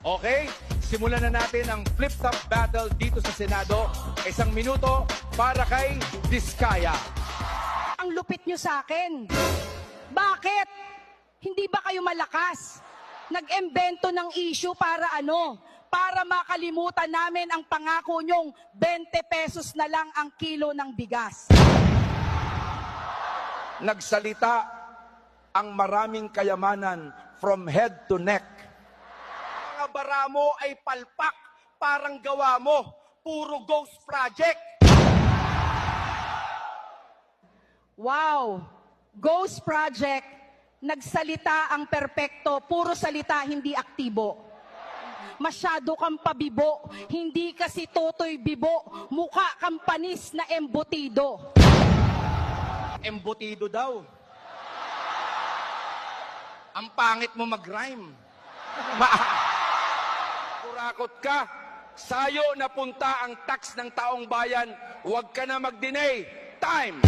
Okay, simulan na natin ang flip-top battle dito sa Senado. 1 minuto para kay Diskaya. Ang lupit nyo sa akin. Bakit? Hindi ba kayo malakas? Nag-embento ng issue para ano? Para makalimutan namin ang pangako nyong 20 pesos na lang ang kilo ng bigas. Nagsalita ang maraming kayamanan from head to neck. Mga bara mo ay palpak, parang gawa mo, puro ghost project. Wow! Ghost Project, nagsalita ang perpekto, puro salita, hindi aktibo. Masyado kang pabibo, hindi kasi totoy bibo, mukha kang panis na embutido. Embutido daw. Ang pangit mo mag-rhyme. Kurakot ka. Sayo na punta ang tax ng taong bayan. Huwag ka na mag-delay. Time!